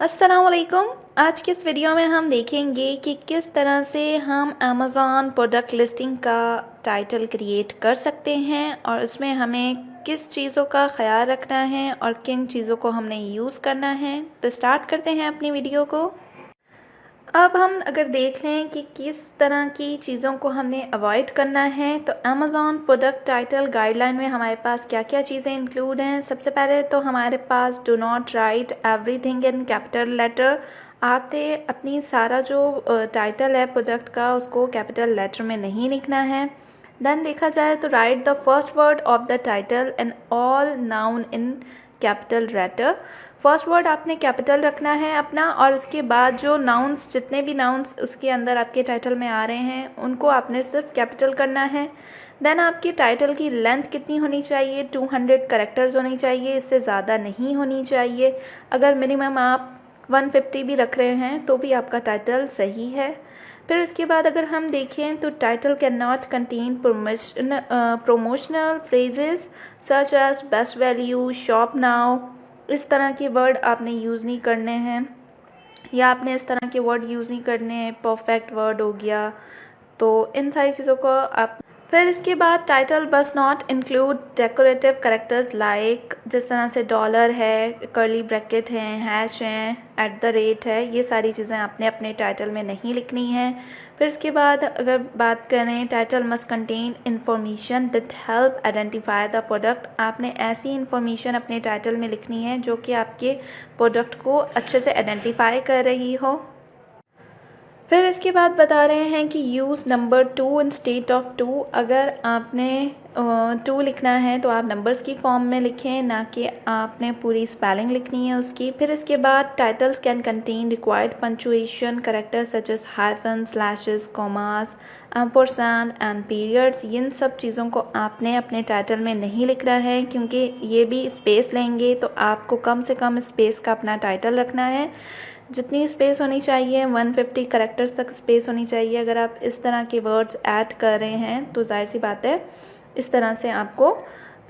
अस्सलाम वालेकुम। आज के इस वीडियो में हम देखेंगे कि किस तरह से हम अमेज़ॉन प्रोडक्ट लिस्टिंग का टाइटल क्रिएट कर सकते हैं और उसमें हमें किस चीज़ों का ख्याल रखना है और किन चीज़ों को हमने यूज़ करना है। तो स्टार्ट करते हैं अपनी वीडियो को। अब हम अगर देख लें कि किस तरह की चीज़ों को हमने अवॉइड करना है, तो अमेज़ॉन प्रोडक्ट टाइटल गाइडलाइन में हमारे पास क्या क्या चीज़ें इंक्लूड हैं। सबसे पहले तो हमारे पास do not write everything in capital letter. आपने अपनी सारा जो टाइटल है प्रोडक्ट का उसको कैपिटल लेटर में नहीं लिखना है। देन देखा जाए तो write the first word of the title and all noun in capital letter. First word आपने कैपिटल रखना है अपना, और उसके बाद जो नाउन्स, जितने भी नाउन्स उसके अंदर आपके टाइटल में आ रहे हैं उनको आपने सिर्फ कैपिटल करना है। देन आपकी टाइटल की लेंथ कितनी होनी चाहिए, 200 कैरेक्टर्स होनी चाहिए, इससे ज़्यादा नहीं होनी चाहिए। अगर मिनिमम आप 150 भी रख रहे हैं तो भी आपका टाइटल सही है। फिर इसके बाद अगर हम देखें तो title can not contain promotional phrases such as best value, shop now. इस तरह के वर्ड आपने यूज़ नहीं करने हैं, या आपने इस तरह के वर्ड यूज़ नहीं करने हैं। परफेक्ट वर्ड हो गया, तो इन सारी चीज़ों को आप। फिर इसके बाद टाइटल बस not include decorative characters like, जिस तरह से डॉलर है, कर्ली ब्रैकेट हैं, हैश हैं, एट द रेट है, ये सारी चीज़ें आपने अपने टाइटल में नहीं लिखनी है। फिर इसके बाद अगर बात करें, title must contain information that help identify the product. आपने ऐसी इंफॉर्मेशन अपने टाइटल में लिखनी है जो कि आपके प्रोडक्ट को अच्छे से आइडेंटिफाई कर रही हो। फिर इसके बाद बता रहे हैं कि यूज़ नंबर 2 इंस्टेड ऑफ 2। अगर आपने 2 लिखना है तो आप नंबर्स की फॉर्म में लिखें, ना कि आपने पूरी स्पेलिंग लिखनी है उसकी। फिर इसके बाद titles can contain required punctuation characters such as hyphen, slashes, commas, ampersand and periods. इन सब चीज़ों को आपने अपने टाइटल में नहीं लिखना है, क्योंकि ये भी स्पेस लेंगे। तो आपको कम से कम स्पेस का अपना टाइटल रखना है। जितनी स्पेस होनी चाहिए 150 करेक्टर्स तक स्पेस होनी चाहिए। अगर आप इस तरह के वर्ड्स ऐड कर रहे हैं तो जाहिर सी बात है इस तरह से आपको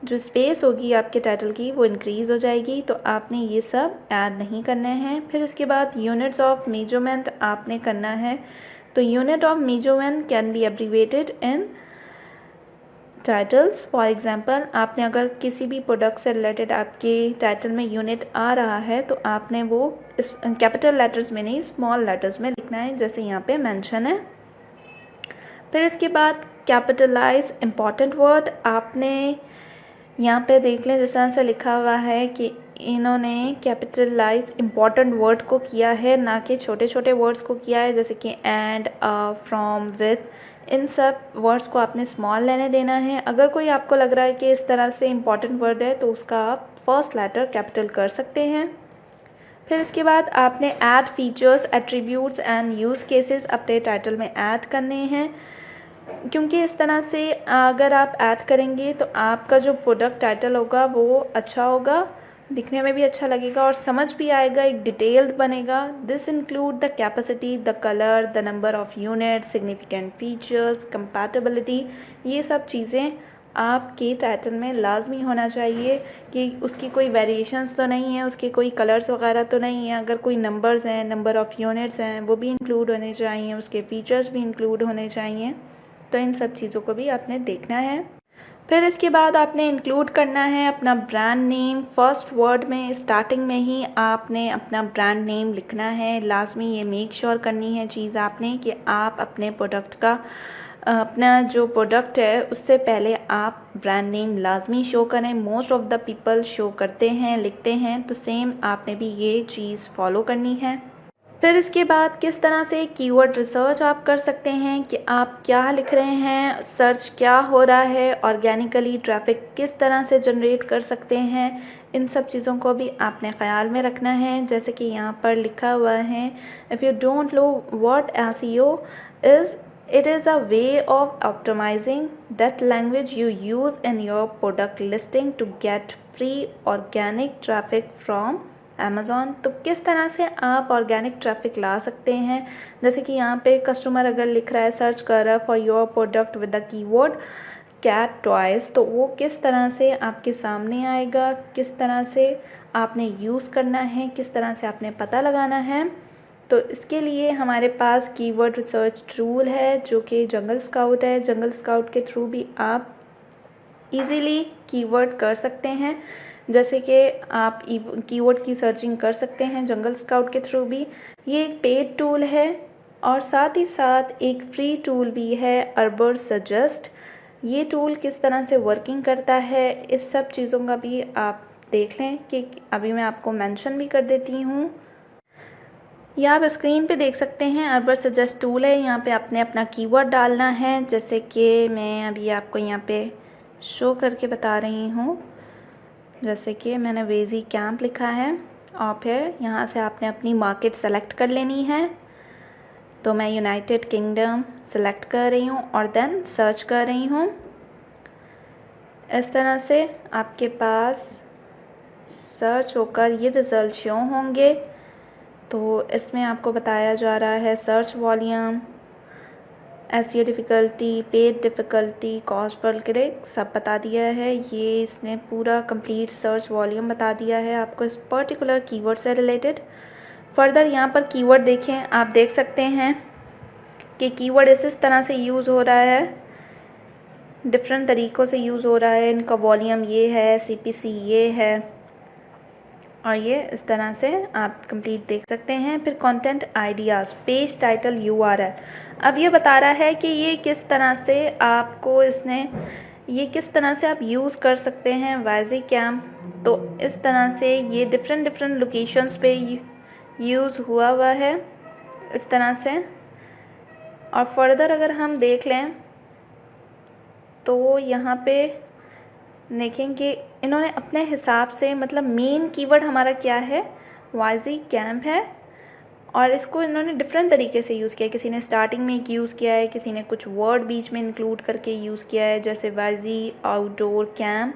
जो स्पेस होगी आपके टाइटल की वो इंक्रीज़ हो जाएगी। तो आपने ये सब ऐड नहीं करने हैं। फिर इसके बाद यूनिट्स ऑफ मेजरमेंट आपने करना है। तो unit of measurement can be abbreviated in titles. For example, आपने अगर किसी भी प्रोडक्ट से रिलेटेड आपके टाइटल में यूनिट आ रहा है तो आपने वो इस कैपिटल लेटर्स में नहीं, स्मॉल लेटर्स में लिखना है, जैसे यहाँ पे मेंशन है। फिर इसके बाद कैपिटलाइज इम्पॉर्टेंट वर्ड आपने यहाँ पे देख लें, जिस तरह से लिखा हुआ है कि इन्होंने कैपिटलाइज इम्पॉर्टेंट वर्ड को किया है, ना कि छोटे छोटे वर्ड्स को किया है, जैसे कि एंड, फ्रॉम, विथ। इन सब वर्ड्स को आपने स्मॉल लेने देना है। अगर कोई आपको लग रहा है कि इस तरह से इम्पॉर्टेंट वर्ड है तो उसका आप फर्स्ट लेटर कैपिटल कर सकते हैं। फिर इसके बाद आपने add features, attributes and use cases अपने टाइटल में ऐड करने हैं, क्योंकि इस तरह से अगर आप ऐड करेंगे तो आपका जो प्रोडक्ट टाइटल होगा वो अच्छा होगा, दिखने में भी अच्छा लगेगा और समझ भी आएगा, एक डिटेल्ड बनेगा। This include the capacity, the colour, the number of unit, significant features, compatibility. ये सब चीज़ें आपके टाइटल में लाजमी होना चाहिए कि उसकी कोई वेरिएशंस तो नहीं है, उसके कोई कलर्स वगैरह तो नहीं है। अगर कोई नंबर्स हैं, नंबर ऑफ़ यूनिट्स हैं, वो भी इंक्लूड होने चाहिए, उसके फीचर्स भी इंक्लूड होने चाहिए। तो इन सब चीज़ों को भी आपने देखना है। फिर इसके बाद आपने इंक्लूड करना है अपना ब्रांड नेम। फर्स्ट वर्ड में, स्टार्टिंग में ही आपने अपना ब्रांड नेम लिखना है। लाजमी ये मेक श्योर करनी है चीज़ आपने कि आप अपने प्रोडक्ट का, अपना जो प्रोडक्ट है उससे पहले आप ब्रांड नेम लाजमी शो करें। Most of the people show करते हैं, लिखते हैं, तो सेम आपने भी ये चीज़ फॉलो करनी है। फिर इसके बाद किस तरह से कीवर्ड रिसर्च आप कर सकते हैं कि आप क्या लिख रहे हैं, सर्च क्या हो रहा है, ऑर्गेनिकली ट्रैफिक किस तरह से जनरेट कर सकते हैं। इन सब चीज़ों को भी आपने ख्याल में रखना है। जैसे कि यहाँ पर लिखा हुआ है, if you don't know what SEO is, it is a way of optimizing that language you use in your product listing to get free organic traffic from Amazon। तो किस तरह से आप ऑर्गेनिक ट्रैफिक ला सकते हैं, जैसे कि यहाँ पे कस्टमर अगर लिख रहा है, सर्च कर रहा है for your product with the keyword cat toys, तो वो किस तरह से आपके सामने आएगा, किस तरह से आपने यूज़ करना है, किस तरह से आपने पता लगाना है। तो इसके लिए हमारे पास कीवर्ड रिसर्च टूल है जो कि जंगल स्काउट है। जंगल स्काउट के थ्रू भी आप इजीली कीवर्ड कर सकते हैं, जैसे कि आप कीवर्ड की सर्चिंग कर सकते हैं जंगल स्काउट के थ्रू भी। ये एक पेड टूल है और साथ ही साथ एक फ्री टूल भी है, अर्बर सजेस्ट। ये टूल किस तरह से वर्किंग करता है, इस सब चीज़ों का भी आप देख लें कि अभी मैं आपको मेंशन भी कर देती हूँ। ये आप स्क्रीन पे देख सकते हैं, अर्बर सजेस्ट टूल है। यहाँ पे आपने अपना कीवर्ड डालना है, जैसे कि मैं अभी आपको यहाँ पे शो करके बता रही हूँ। जैसे कि मैंने वेजी कैंप लिखा है और फिर यहाँ से आपने अपनी मार्केट सेलेक्ट कर लेनी है। तो मैं यूनाइटेड किंगडम सेलेक्ट कर रही हूँ और देन सर्च कर रही हूँ। इस तरह से आपके पास सर्च होकर ये रिज़ल्ट शो होंगे। तो इसमें आपको बताया जा रहा है search volume, SEO difficulty, paid difficulty, cost per click सब बता दिया है। ये इसने पूरा कंप्लीट सर्च वॉल्यूम बता दिया है आपको इस पर्टिकुलर कीवर्ड से रिलेटेड। फर्दर यहाँ पर कीवर्ड देखें, आप देख सकते हैं कि कीवर्ड इस तरह से यूज़ हो रहा है, डिफरेंट तरीक़ों से यूज़ हो रहा है। इनका वॉल्यूम ये है, सीपीसी ये है और ये इस तरह से आप कंप्लीट देख सकते हैं। फिर content ideas, page title, URL. अब ये बता रहा है कि ये किस तरह से आपको ये किस तरह से आप यूज़ कर सकते हैं वाइजी कैंप। तो इस तरह से ये डिफरेंट लोकेशंस पे यूज़ हुआ है इस तरह से। और फर्दर अगर हम देख लें तो यहाँ पे देखेंगे इन्होंने अपने हिसाब से, मतलब मेन कीवर्ड हमारा क्या है, वाइजी कैंप है और इसको इन्होंने डिफरेंट तरीके से यूज़ किया है। किसी ने स्टार्टिंग में एक यूज़ किया है, किसी ने कुछ वर्ड बीच में इंक्लूड करके यूज़ किया है, जैसे वाइजी आउटडोर कैंप।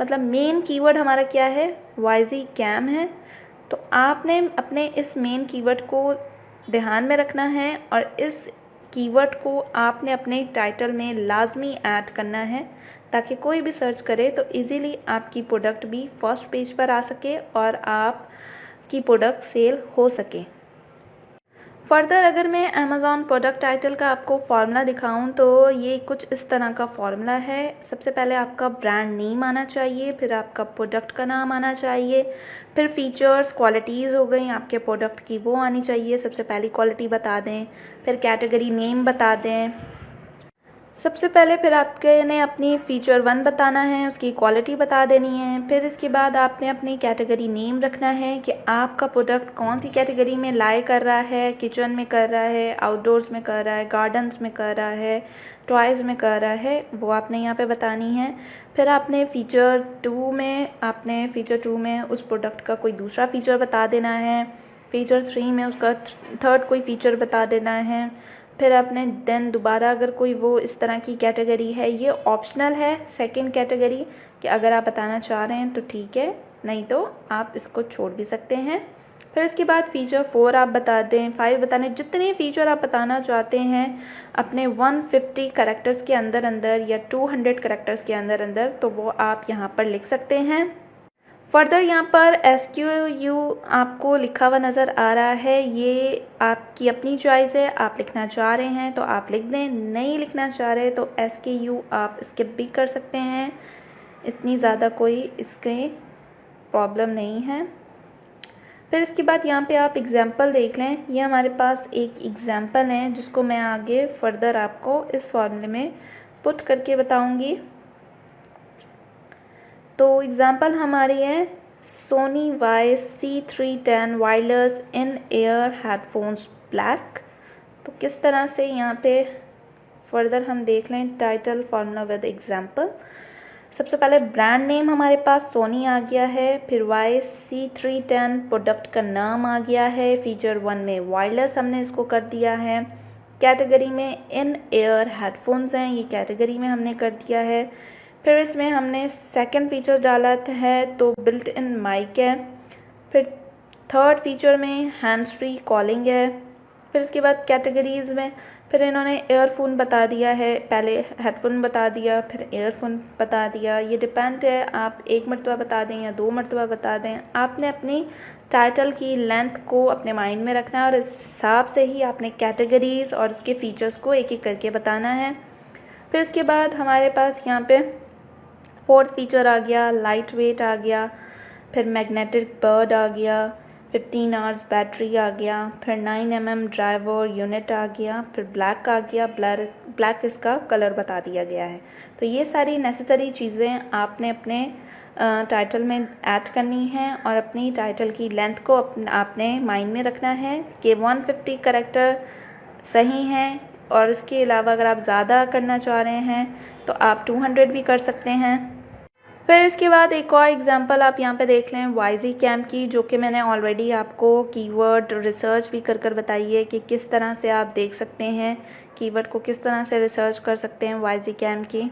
मतलब मेन कीवर्ड हमारा क्या है, वाइजी कैंप है। तो आपने अपने इस मेन कीवर्ड को ध्यान में रखना है और इस कीवर्ड को आपने अपने टाइटल में लाजमी ऐड करना है ताकि कोई भी सर्च करे तो इजीली आपकी प्रोडक्ट भी फर्स्ट पेज पर आ सके और आपकी प्रोडक्ट सेल हो सके। फर्दर अगर मैं अमेज़ॉन प्रोडक्ट टाइटल का आपको फार्मूला दिखाऊं तो ये कुछ इस तरह का फार्मूला है। सबसे पहले आपका ब्रांड नेम आना चाहिए, फिर आपका प्रोडक्ट का नाम आना चाहिए, फिर फीचर्स, क्वालिटीज़ हो गई आपके प्रोडक्ट की, वो आनी चाहिए। सबसे पहली क्वालिटी बता दें, फिर कैटेगरी नेम बता दें सबसे पहले, फिर आपके ने अपनी फ़ीचर 1 बताना है, उसकी क्वालिटी बता देनी है। फिर इसके बाद आपने अपनी कैटेगरी नेम रखना है कि आपका प्रोडक्ट कौन सी कैटेगरी में लाई कर रहा है, किचन में कर रहा है, आउटडोर्स में कर रहा है, गार्डन्स में कर रहा है, टॉयज़ में कर रहा है, वो आपने यहाँ पे बतानी है। फिर आपने फ़ीचर 2 में उस प्रोडक्ट का कोई दूसरा फ़ीचर बता देना है, फ़ीचर 3 में उसका थर्ड कोई फ़ीचर बता देना है। फिर आपने देन दोबारा अगर कोई वो इस तरह की कैटेगरी है, ये ऑप्शनल है सेकंड कैटेगरी, कि अगर आप बताना चाह रहे हैं तो ठीक है, नहीं तो आप इसको छोड़ भी सकते हैं। फिर इसके बाद फ़ीचर 4 आप बता दें, 5 बताने, जितने फ़ीचर आप बताना चाहते हैं अपने 150 कैरेक्टर्स के अंदर या 200 कैरेक्टर्स के अंदर, तो वो आप यहाँ पर लिख सकते हैं। फर्दर यहाँ पर SKU आपको लिखा हुआ नज़र आ रहा है, ये आपकी अपनी चॉइस है। आप लिखना चाह रहे हैं तो आप लिख दें, नहीं लिखना चाह रहे तो SKU आप स्किप भी कर सकते हैं, इतनी ज़्यादा कोई इसके प्रॉब्लम नहीं है। फिर इसके बाद यहाँ पे आप एग्ज़ाम्पल देख लें, ये हमारे पास एक एग्ज़ाम्पल है जिसको मैं आगे फर्दर आपको इस फॉर्मूले में पुट करके बताऊँगी। तो एग्ज़ाम्पल हमारी है Sony YC310 wireless in air headphones black. तो किस तरह से यहाँ पे फर्दर हम देख लें टाइटल फार्मूला विद एग्ज़ाम्पल। सबसे पहले ब्रांड नेम हमारे पास सोनी आ गया है, फिर YC310 प्रोडक्ट का नाम आ गया है, फ़ीचर 1 में वायरलेस हमने इसको कर दिया है, कैटेगरी में इन एयर हेडफोन्स हैं, ये कैटेगरी में हमने कर दिया है। फिर इसमें हमने सेकंड फीचर डाला है तो बिल्ट इन माइक है, फिर थर्ड फीचर में हैंड्स फ्री कॉलिंग है। फिर इसके बाद कैटेगरीज़ में फिर इन्होंने ईयरफोन बता दिया है, पहले हेडफोन बता दिया फिर ईयरफोन बता दिया। ये डिपेंड है, आप एक मरतबा बता दें या 2 मरतबा बता दें। आपने अपनी टाइटल की लेंथ को अपने माइंड में रखना है और इस हिसाब से ही आपने कैटेगरीज़ और उसके फ़ीचर्स को एक एक करके बताना है। फिर इसके बाद हमारे पास यहाँ पे 4th फीचर आ गया, लाइट वेट आ गया, फिर मैग्नेटिक बर्ड आ गया, 15 आवर्स बैटरी आ गया, फिर 9 mm ड्राइवर यूनिट आ गया, फिर ब्लैक आ गया, ब्लैक इसका कलर बता दिया गया है। तो ये सारी नेसेसरी चीज़ें आपने अपने टाइटल में ऐड करनी है और अपनी टाइटल की लेंथ को आपने माइंड में रखना है कि 150 करैक्टर सही हैं। और इसके अलावा अगर आप ज़्यादा करना चाह रहे हैं तो आप 200 भी कर सकते हैं। फिर इसके बाद एक और एग्जांपल आप यहाँ पे देख लें YZ कैम की, जो कि मैंने ऑलरेडी आपको कीवर्ड रिसर्च भी कर बताई है कि किस तरह से आप देख सकते हैं कीवर्ड को, किस तरह से रिसर्च कर सकते हैं YZ कैम की।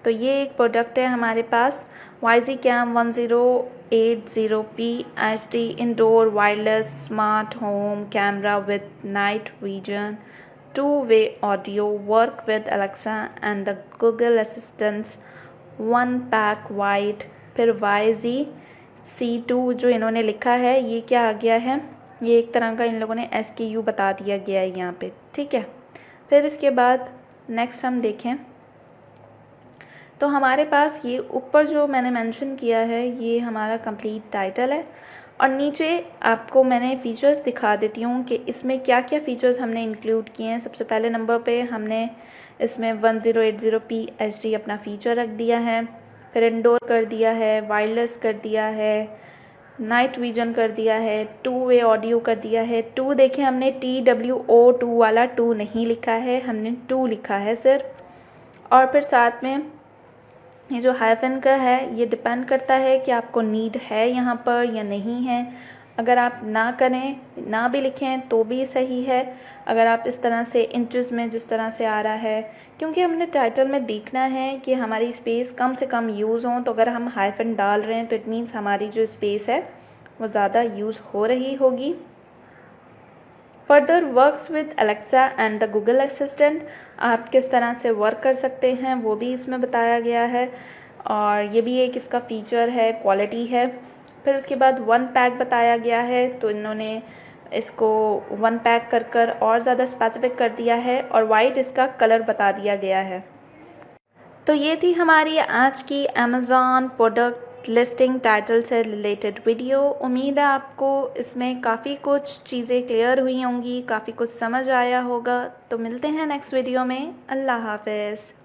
तो ये एक प्रोडक्ट है हमारे पास, YZ cam 1080p HD indoor wireless smart home camera with night vision, 2-way audio, work with Alexa and the Google assistants, 1 pack white. फिर YZ-C2 जो इन्होंने लिखा है ये क्या आ गया है, ये एक तरह का इन लोगों ने SKU बता दिया गया है यहाँ पे, ठीक है। फिर इसके बाद नेक्स्ट हम देखें तो हमारे पास ये ऊपर जो मैंने मेंशन किया है ये हमारा कंप्लीट टाइटल है और नीचे आपको मैंने फ़ीचर्स दिखा देती हूँ कि इसमें क्या क्या फ़ीचर्स हमने इंक्लूड किए हैं। सबसे पहले नंबर पे हमने इसमें 1080p HD अपना फ़ीचर रख दिया है, फिर इंडोर कर दिया है, वायरलेस कर दिया है, नाइट विजन कर दिया है, 2-way ऑडियो कर दिया है। 2 देखें हमने TWO2 वाला 2 नहीं लिखा है, हमने 2 लिखा है सिर्फ। और फिर साथ में ये जो हाइफन का है ये डिपेंड करता है कि आपको नीड है यहाँ पर या नहीं है। अगर आप ना करें, ना भी लिखें तो भी सही है, अगर आप इस तरह से इंचेस में जिस तरह से आ रहा है, क्योंकि हमने टाइटल में देखना है कि हमारी स्पेस कम से कम यूज़ हो। तो अगर हम हाइफन डाल रहे हैं तो इट मीन्स हमारी जो स्पेस है वो ज़्यादा यूज़ हो रही होगी। Further works with Alexa and the Google assistant, आप किस तरह से वर्क कर सकते हैं वो भी इसमें बताया गया है और ये भी एक इसका फ़ीचर है, क्वालिटी है। फिर उसके बाद 1 पैक बताया गया है, तो इन्होंने इसको 1 पैक कर और ज़्यादा स्पेसिफिक कर दिया है और वाइट इसका कलर बता दिया गया है। तो ये थी हमारी आज की अमेज़ॉन प्रोडक्ट लिस्टिंग टाइटल से रिलेटेड वीडियो। उम्मीद है आपको इसमें काफ़ी कुछ चीज़ें क्लियर हुई होंगी, काफ़ी कुछ समझ आया होगा। तो मिलते हैं नेक्स्ट वीडियो में। अल्लाह हाफ़िज़।